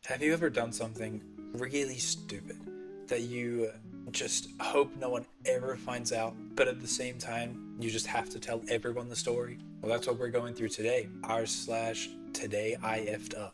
Have you ever done something really stupid that you just hope no one ever finds out, but at the same time, you just have to tell everyone the story? Well, that's what we're going through today. r/Today I effed up.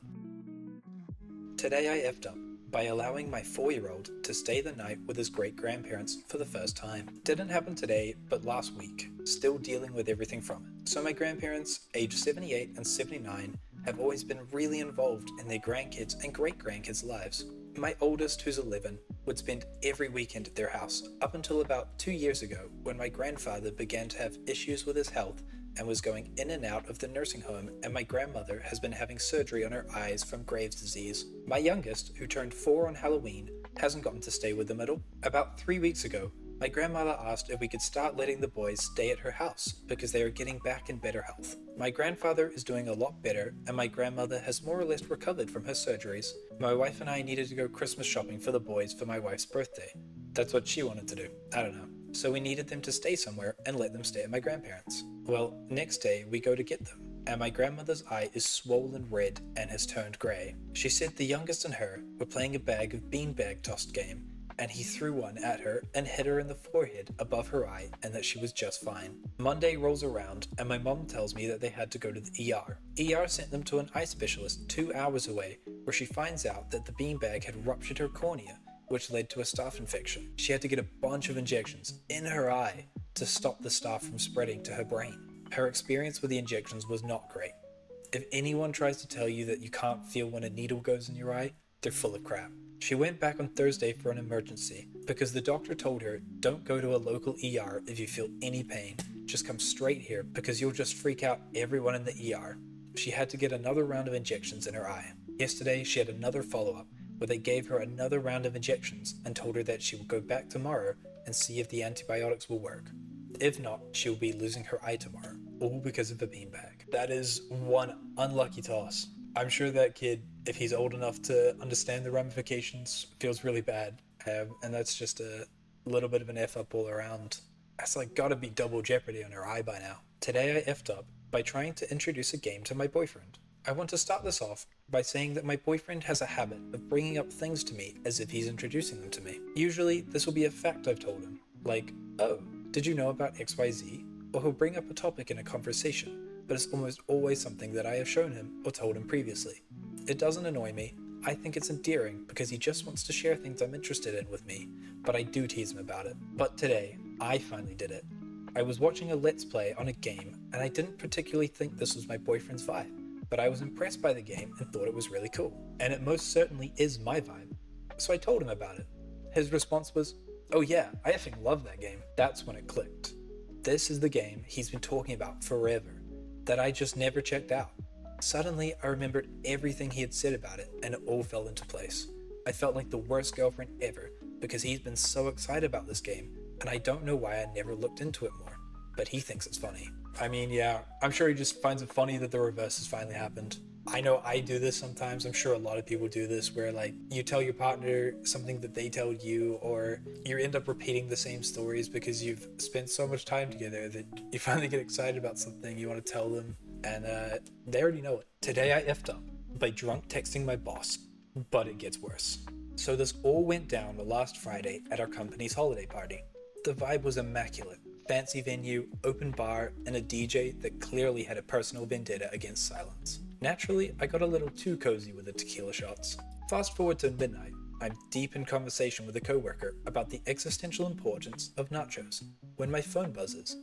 Today I effed up by allowing my 4-year-old to stay the night with his great-grandparents for the first time. Didn't happen today, but last week. Still dealing with everything from it. So my grandparents, aged 78 and 79, have always been really involved in their grandkids and great-grandkids' lives. My oldest, who's 11, would spend every weekend at their house up until about 2 years ago when my grandfather began to have issues with his health and was going in and out of the nursing home, and my grandmother has been having surgery on her eyes from Graves' disease. My youngest, who turned 4 on Halloween, hasn't gotten to stay with them at all. About 3 weeks ago, my grandmother asked if we could start letting the boys stay at her house because they are getting back in better health. My grandfather is doing a lot better, and my grandmother has more or less recovered from her surgeries. My wife and I needed to go Christmas shopping for the boys for my wife's birthday. That's what she wanted to do. I don't know. So we needed them to stay somewhere and let them stay at my grandparents'. Well, next day we go to get them, and my grandmother's eye is swollen red and has turned grey. She said the youngest and her were playing a bag of beanbag tossed game, and he threw one at her and hit her in the forehead above her eye, and that she was just fine. Monday rolls around and my mom tells me that they had to go to the ER. ER sent them to an eye specialist 2 hours away, where she finds out that the beanbag had ruptured her cornea, which led to a staph infection. She had to get a bunch of injections in her eye to stop the staph from spreading to her brain. Her experience with the injections was not great. If anyone tries to tell you that you can't feel when a needle goes in your eye, they're full of crap. She went back on Thursday for an emergency because the doctor told her, don't go to a local ER if you feel any pain. Just come straight here because you'll just freak out everyone in the ER. She had to get another round of injections in her eye. Yesterday, she had another follow-up where they gave her another round of injections and told her that she will go back tomorrow and see if the antibiotics will work. If not, she will be losing her eye tomorrow, all because of a beanbag. That is one unlucky toss. I'm sure that kid, if he's old enough to understand the ramifications, feels really bad. And that's just a little bit of an F up all around. That's like gotta be double jeopardy on her eye by now. Today I effed up by trying to introduce a game to my boyfriend. I want to start this off by saying that my boyfriend has a habit of bringing up things to me as if he's introducing them to me. Usually, this will be a fact I've told him, like, oh, did you know about XYZ? Or he'll bring up a topic in a conversation, but it's almost always something that I have shown him or told him previously. It doesn't annoy me. I think it's endearing because he just wants to share things I'm interested in with me, but I do tease him about it. But today, I finally did it. I was watching a Let's Play on a game, and I didn't particularly think this was my boyfriend's vibe, but I was impressed by the game and thought it was really cool. And it most certainly is my vibe. So I told him about it. His response was, oh yeah, I effing love that game. That's when it clicked. This is the game he's been talking about forever, that I just never checked out. Suddenly, I remembered everything he had said about it, and it all fell into place. I felt like the worst girlfriend ever, because he's been so excited about this game, and I don't know why I never looked into it more, but he thinks it's funny. I mean, yeah, I'm sure he just finds it funny that the reverse has finally happened. I know I do this sometimes. I'm sure a lot of people do this where like you tell your partner something that they told you, or you end up repeating the same stories because you've spent so much time together that you finally get excited about something you want to tell them, and they already know it. Today I effed up by drunk texting my boss, but it gets worse. So this all went down last Friday at our company's holiday party. The vibe was immaculate. Fancy venue, open bar, and a DJ that clearly had a personal vendetta against silence. Naturally, I got a little too cozy with the tequila shots. Fast forward to midnight, I'm deep in conversation with a coworker about the existential importance of nachos when my phone buzzes.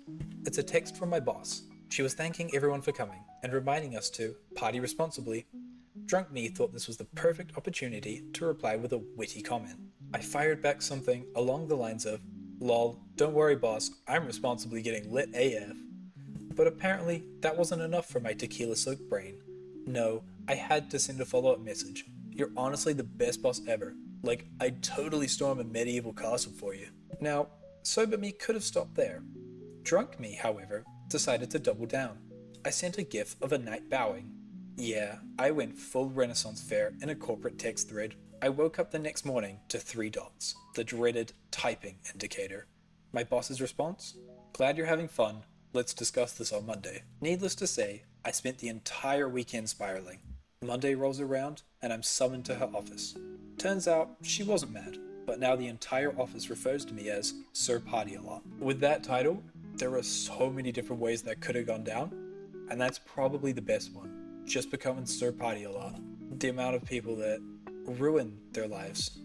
It's a text from my boss. She was thanking everyone for coming and reminding us to party responsibly. Drunk me thought this was the perfect opportunity to reply with a witty comment. I fired back something along the lines of, lol, don't worry boss, I'm responsibly getting lit AF. But apparently that wasn't enough for my tequila-soaked brain. No, I had to send a follow-up message. You're honestly the best boss ever. Like, I'd totally storm a medieval castle for you. Now, sober me could have stopped there. Drunk me, however, decided to double down. I sent a gif of a knight bowing. Yeah, I went full Renaissance fair in a corporate text thread. I woke up the next morning to 3 dots, the dreaded typing indicator. My boss's response? Glad you're having fun. Let's discuss this on Monday. Needless to say, I spent the entire weekend spiraling. Monday rolls around, and I'm summoned to her office. Turns out, she wasn't mad, but now the entire office refers to me as Sir Party a lot. With that title, there are so many different ways that could have gone down, and that's probably the best one, just becoming Sir Party a lot. The amount of people that ruin their lives.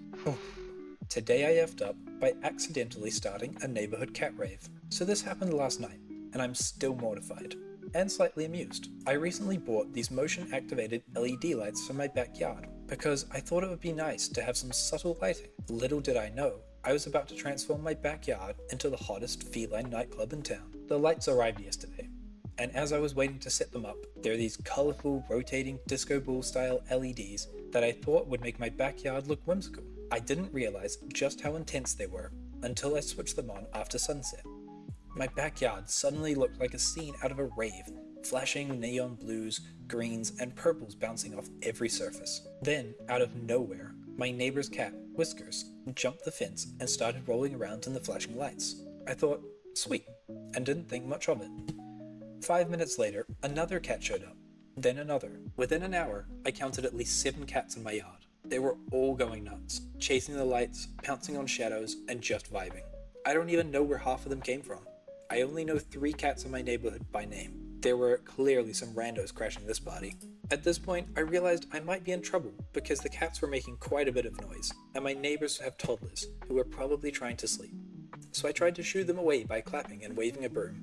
Today I effed up by accidentally starting a neighborhood cat rave. So this happened last night, and I'm still mortified. And slightly amused. I recently bought these motion activated LED lights for my backyard because I thought it would be nice to have some subtle lighting. Little did I know, I was about to transform my backyard into the hottest feline nightclub in town. The lights arrived yesterday, and as I was waiting to set them up, there are these colorful rotating disco ball style LEDs that I thought would make my backyard look whimsical. I didn't realize just how intense they were until I switched them on after sunset. My backyard suddenly looked like a scene out of a rave, flashing neon blues, greens, and purples bouncing off every surface. Then, out of nowhere, my neighbor's cat, Whiskers, jumped the fence and started rolling around in the flashing lights. I thought, sweet, and didn't think much of it. 5 minutes later, another cat showed up, then another. Within an hour, I counted at least 7 cats in my yard. They were all going nuts, chasing the lights, pouncing on shadows, and just vibing. I don't even know where half of them came from. I only know 3 cats in my neighborhood by name. There were clearly some randos crashing this party. At this point, I realized I might be in trouble because the cats were making quite a bit of noise, and my neighbors have toddlers who were probably trying to sleep. So I tried to shoo them away by clapping and waving a broom.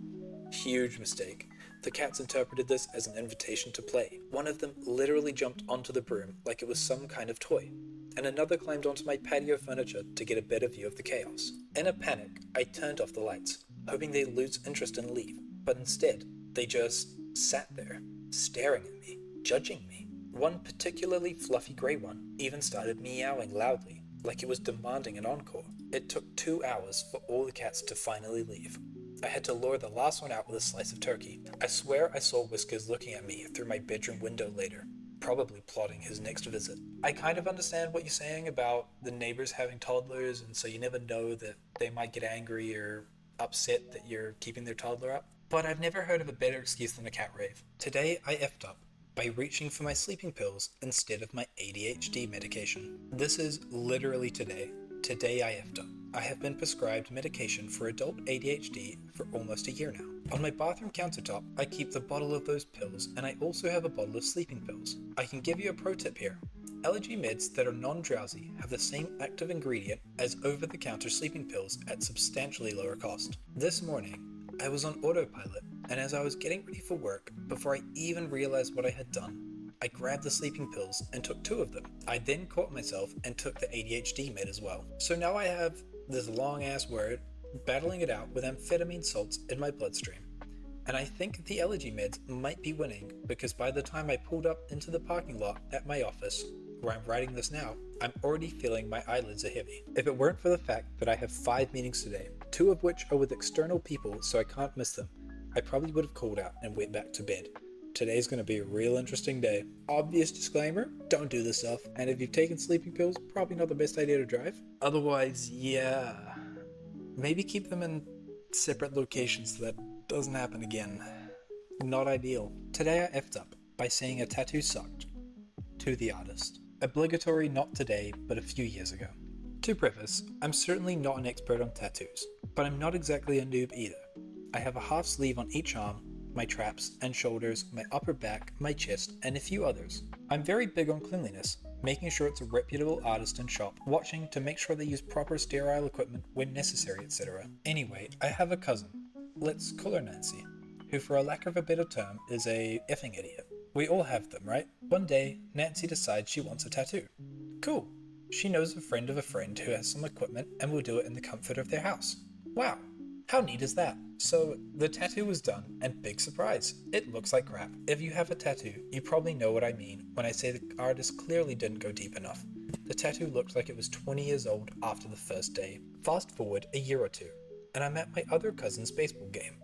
Huge mistake. The cats interpreted this as an invitation to play. One of them literally jumped onto the broom like it was some kind of toy, and another climbed onto my patio furniture to get a better view of the chaos. In a panic, I turned off the lights, hoping they'd lose interest and leave, but instead, they just sat there, staring at me, judging me. One particularly fluffy grey one even started meowing loudly, like it was demanding an encore. It took 2 hours for all the cats to finally leave. I had to lure the last one out with a slice of turkey. I swear I saw Whiskers looking at me through my bedroom window later, probably plotting his next visit. I kind of understand what you're saying about the neighbors having toddlers, and so you never know that they might get angry or upset that you're keeping their toddler up. But I've never heard of a better excuse than a cat rave. Today I effed up by reaching for my sleeping pills instead of my ADHD medication. This is literally today. Today I effed up. I have been prescribed medication for adult ADHD for almost a year now. On my bathroom countertop, I keep the bottle of those pills, and I also have a bottle of sleeping pills. I can give you a pro tip here. Allergy meds that are non-drowsy have the same active ingredient as over-the-counter sleeping pills at substantially lower cost. This morning, I was on autopilot, and as I was getting ready for work, before I even realized what I had done, I grabbed the sleeping pills and took 2 of them. I then caught myself and took the ADHD med as well. So now I have this long-ass word, battling it out with amphetamine salts in my bloodstream. And I think the allergy meds might be winning because by the time I pulled up into the parking lot at my office, where I'm writing this now, I'm already feeling my eyelids are heavy. If it weren't for the fact that I have 5 meetings today, 2 of which are with external people so I can't miss them, I probably would have called out and went back to bed. Today's gonna be a real interesting day. Obvious disclaimer, don't do this stuff. And if you've taken sleeping pills, probably not the best idea to drive. Otherwise, yeah, maybe keep them in separate locations so that doesn't happen again. Not ideal. Today I effed up by saying a tattoo sucked. To the artist. Obligatory not today, but a few years ago. To preface, I'm certainly not an expert on tattoos, but I'm not exactly a noob either. I have a half sleeve on each arm, my traps and shoulders, my upper back, my chest, and a few others. I'm very big on cleanliness, making sure it's a reputable artist and shop, watching to make sure they use proper sterile equipment when necessary, etc. Anyway, I have a cousin, let's call her Nancy, who for a lack of a better term is a effing idiot. We all have them, right? One day, Nancy decides she wants a tattoo. Cool. She knows a friend of a friend who has some equipment and will do it in the comfort of their house. Wow. How neat is that? So the tattoo was done, and big surprise, it looks like crap. If you have a tattoo, you probably know what I mean when I say the artist clearly didn't go deep enough. The tattoo looked like it was 20 years old after the first day. Fast forward a year or two, and I'm at my other cousin's baseball game.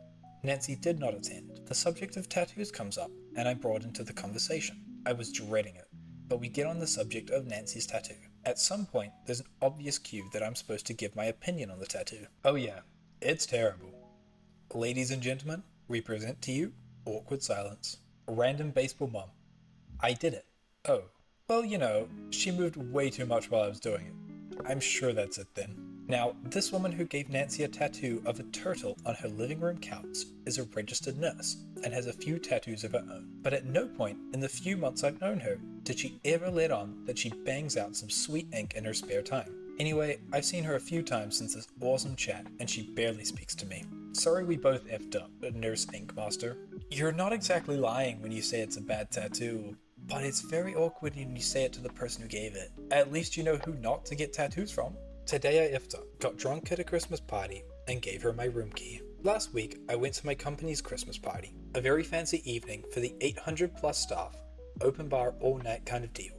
Nancy did not attend. The subject of tattoos comes up, and I'm brought into the conversation. I was dreading it, but we get on the subject of Nancy's tattoo. At some point, there's an obvious cue that I'm supposed to give my opinion on the tattoo. Oh yeah, it's terrible. Ladies and gentlemen, we present to you awkward silence. Random baseball mom. I did it. Oh, well, she moved way too much while I was doing it. I'm sure that's it then. Now, this woman who gave Nancy a tattoo of a turtle on her living room couch is a registered nurse and has a few tattoos of her own. But at no point in the few months I've known her did she ever let on that she bangs out some sweet ink in her spare time. Anyway, I've seen her a few times since this awesome chat and she barely speaks to me. Sorry we both effed up, Nurse Ink Master. You're not exactly lying when you say it's a bad tattoo, but it's very awkward when you say it to the person who gave it. At least you know who not to get tattoos from. Today I effed up, got drunk at a Christmas party, and gave her my room key. Last week, I went to my company's Christmas party, a very fancy evening for the 800 plus staff, open bar all night kind of deal.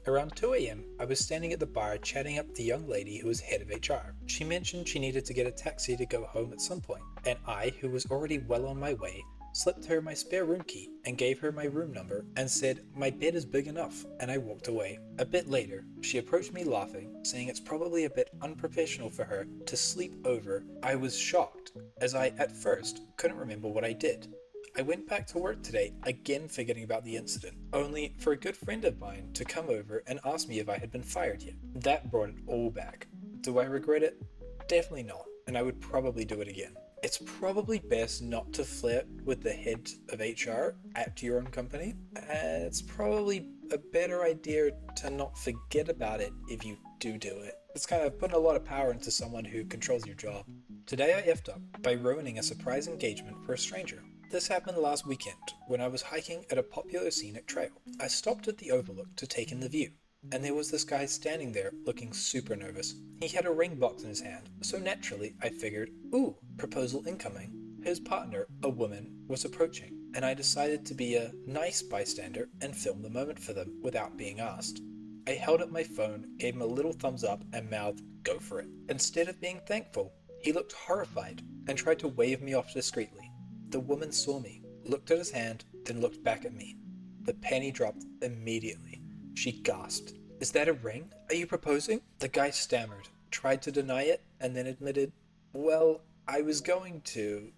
Around 2 a.m., I was standing at the bar chatting up the young lady who was head of HR. She mentioned she needed to get a taxi to go home at some point, and I, who was already well on my way, slipped her my spare room key and gave her my room number and said, "My bed is big enough," and I walked away. A bit later, she approached me laughing, saying it's probably a bit unprofessional for her to sleep over. I was shocked, as I, at first, couldn't remember what I did. I went back to work today, again forgetting about the incident, only for a good friend of mine to come over and ask me if I had been fired yet. That brought it all back. Do I regret it? Definitely not, and I would probably do it again. It's probably best not to flirt with the head of HR at your own company. It's probably a better idea to not forget about it if you do it. It's kind of putting a lot of power into someone who controls your job. Today I effed up by ruining a surprise engagement for a stranger. This happened last weekend when I was hiking at a popular scenic trail. I stopped at the overlook to take in the view, and there was this guy standing there looking super nervous. He had a ring box in his hand, so naturally I figured, ooh, proposal incoming. His partner, a woman, was approaching, and I decided to be a nice bystander and film the moment for them without being asked. I held up my phone, gave him a little thumbs up, and mouthed, "Go for it." Instead of being thankful, he looked horrified and tried to wave me off discreetly. The woman saw me, looked at his hand, then looked back at me. The penny dropped immediately. She gasped, "Is that a ring? Are you proposing?" The guy stammered, tried to deny it, and then admitted, "Well, I was going to...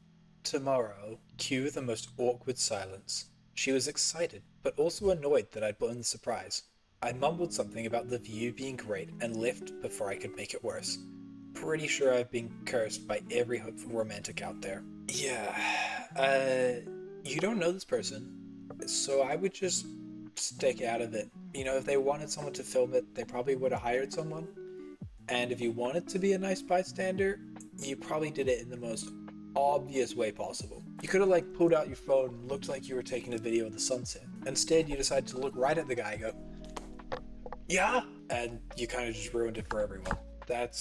tomorrow." Cue the most awkward silence. She was excited, but also annoyed that I'd blown the surprise. I mumbled something about the view being great and left before I could make it worse. Pretty sure I've been cursed by every hopeful romantic out there. Yeah, you don't know this person, so I would just stick out of it. If they wanted someone to film it, they probably would have hired someone. And if you wanted to be a nice bystander, you probably did it in the most obvious way possible. You could have pulled out your phone and looked like you were taking a video of the sunset. Instead, you decided to look right at the guy and go, "Yeah," and you kind of just ruined it for everyone. That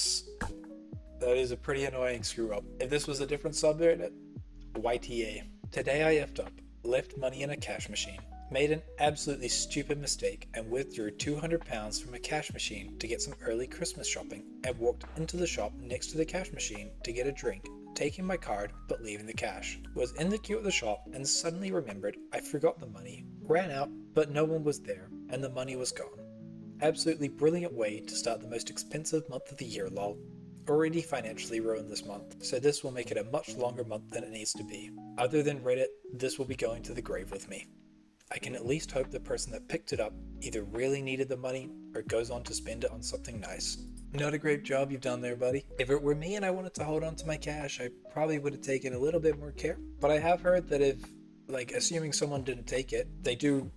is a pretty annoying screw up. If this was a different subreddit, YTA. Today I effed up, left money in a cash machine, made an absolutely stupid mistake and withdrew £200 from a cash machine to get some early Christmas shopping and walked into the shop next to the cash machine to get a drink, taking my card but leaving the cash. Was in the queue at the shop and suddenly remembered I forgot the money, ran out but no one was there and the money was gone. Absolutely brilliant way to start the most expensive month of the year, lol. Already financially ruined this month, so this will make it a much longer month than it needs to be. Other than Reddit, this will be going to the grave with me. I can at least hope the person that picked it up either really needed the money or goes on to spend it on something nice. Not a great job you've done there, buddy. If it were me and I wanted to hold on to my cash, I probably would have taken a little bit more care. But I have heard that if, assuming someone didn't take it, they do,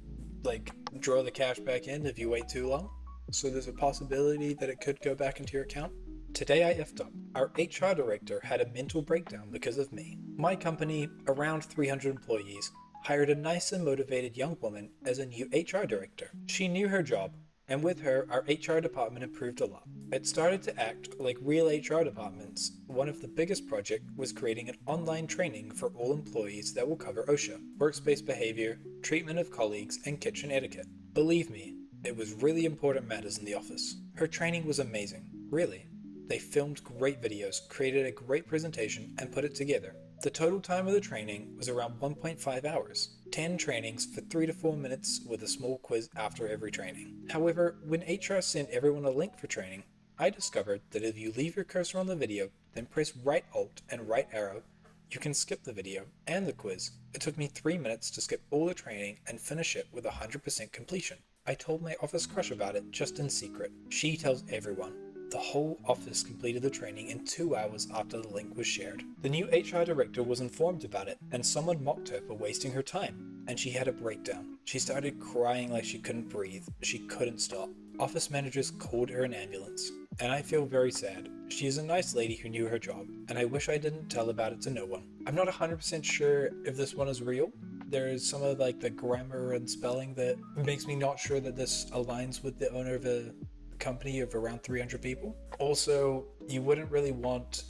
draw the cash back in if you wait too long. So there's a possibility that it could go back into your account. Today I effed up. Our HR director had a mental breakdown because of me. My company, around 300 employees, hired a nice and motivated young woman as a new HR director. She knew her job, and with her, our HR department improved a lot. It started to act like real HR departments. One of the biggest projects was creating an online training for all employees that will cover OSHA, workspace behavior, treatment of colleagues, and kitchen etiquette. Believe me, it was really important matters in the office. Her training was amazing, really. They filmed great videos, created a great presentation, and put it together. The total time of the training was around 1.5 hours. 10 trainings for 3 to 4 minutes with a small quiz after every training. However, when HR sent everyone a link for training, I discovered that if you leave your cursor on the video, then press right alt and right arrow, you can skip the video and the quiz. It took me 3 minutes to skip all the training and finish it with 100% completion. I told my office crush about it, just in secret. She tells everyone. The whole office completed the training in 2 hours after the link was shared. The new HR director was informed about it, and someone mocked her for wasting her time, and she had a breakdown. She started crying like she couldn't breathe. She couldn't stop. Office managers called her an ambulance, and I feel very sad. She is a nice lady who knew her job, and I wish I didn't tell about it to no one. I'm not 100% sure if this one is real. There is some of the grammar and spelling that makes me not sure that this aligns with the owner of a company of around 300 people. Also, you wouldn't really want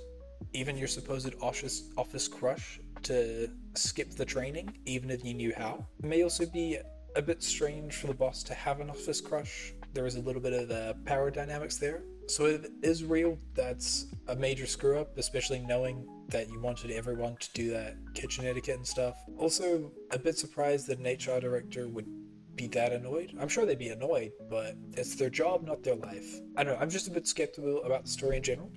even your supposed office crush to skip the training, even if you knew how. It may also be a bit strange for the boss to have an office crush. There is a little bit of power dynamics there. So if it is real, that's a major screw up, especially knowing that you wanted everyone to do that kitchen etiquette and stuff. Also, a bit surprised that an HR director would be that annoyed. I'm sure they'd be annoyed, but it's their job, not their life. I don't know, I'm just a bit skeptical about the story in general,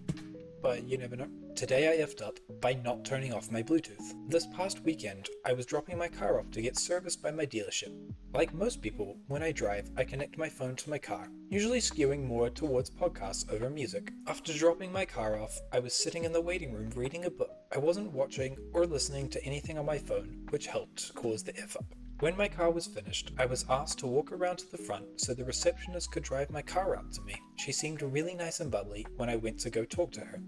but you never know. Today I effed up by not turning off my Bluetooth. This past weekend, I was dropping my car off to get serviced by my dealership. Like most people, when I drive, I connect my phone to my car, usually skewing more towards podcasts over music. After dropping my car off, I was sitting in the waiting room reading a book. I wasn't watching or listening to anything on my phone, which helped cause the F up. When my car was finished, I was asked to walk around to the front so the receptionist could drive my car out to me. She seemed really nice and bubbly when I went to go talk to her,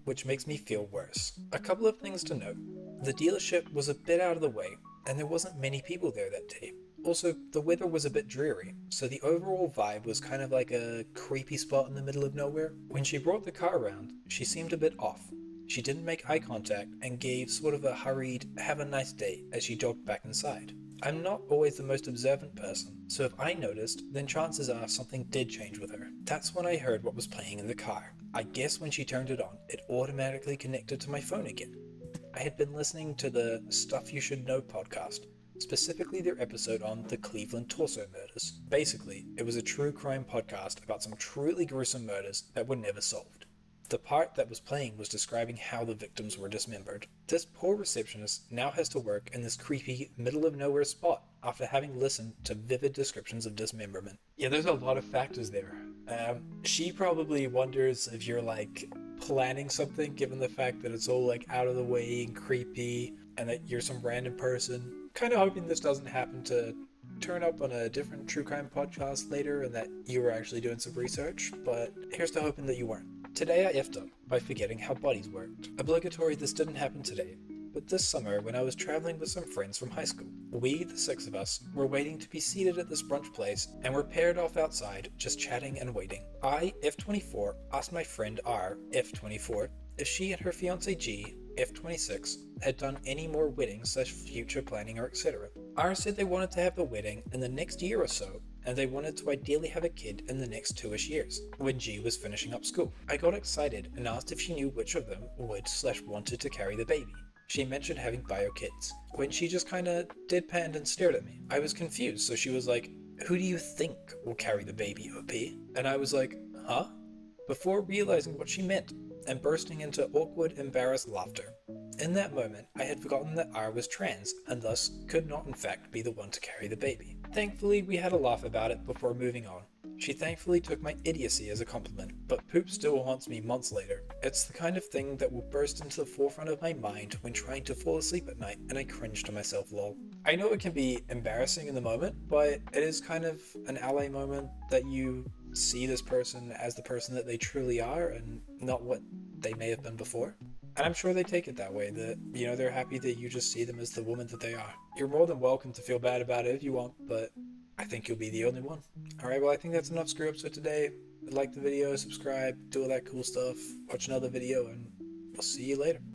which makes me feel worse. A couple of things to note. The dealership was a bit out of the way, and there wasn't many people there that day. Also, the weather was a bit dreary, so the overall vibe was kind of like a creepy spot in the middle of nowhere. When she brought the car around, she seemed a bit off. She didn't make eye contact and gave sort of a hurried, "have a nice day" as she jogged back inside. I'm not always the most observant person, so if I noticed, then chances are something did change with her. That's when I heard what was playing in the car. I guess when she turned it on, it automatically connected to my phone again. I had been listening to the Stuff You Should Know podcast, specifically their episode on the Cleveland torso murders. Basically, it was a true crime podcast about some truly gruesome murders that were never solved. The part that was playing was describing how the victims were dismembered. This poor receptionist now has to work in this creepy, middle-of-nowhere spot after having listened to vivid descriptions of dismemberment. Yeah, there's a lot of factors there. She probably wonders if you're planning something, given the fact that it's all out of the way and creepy, and that you're some random person. Kind of hoping this doesn't happen to turn up on a different true crime podcast later and that you were actually doing some research, but here's to hoping that you weren't. Today I effed up by forgetting how bodies worked. Obligatory, this didn't happen today, but this summer when I was traveling with some friends from high school. We, the 6 of us, were waiting to be seated at this brunch place and were paired off outside, just chatting and waiting. I, F24, asked my friend R, F24, if she and her fiance G, F26, had done any more weddings/future planning or etc. R said they wanted to have the wedding in the next year or so, and they wanted to ideally have a kid in the next 2-ish years, when G was finishing up school. I got excited and asked if she knew which of them would/wanted to carry the baby. She mentioned having bio kids, when she just kinda deadpanned and stared at me. I was confused, so she was like, "Who do you think will carry the baby, OP?" And I was like, "Huh?" Before realizing what she meant, and bursting into awkward, embarrassed laughter. In that moment, I had forgotten that R was trans, and thus could not in fact be the one to carry the baby. Thankfully, we had a laugh about it before moving on. She thankfully took my idiocy as a compliment, but poop still haunts me months later. It's the kind of thing that will burst into the forefront of my mind when trying to fall asleep at night, and I cringe to myself, lol. I know it can be embarrassing in the moment, but it is kind of an ally moment that you see this person as the person that they truly are and not what they may have been before. And I'm sure they take it that way, that, they're happy that you just see them as the woman that they are. You're more than welcome to feel bad about it if you want, but I think you'll be the only one. Alright, well, I think that's enough screw ups for today. Like the video, subscribe, do all that cool stuff, watch another video, and I'll see you later.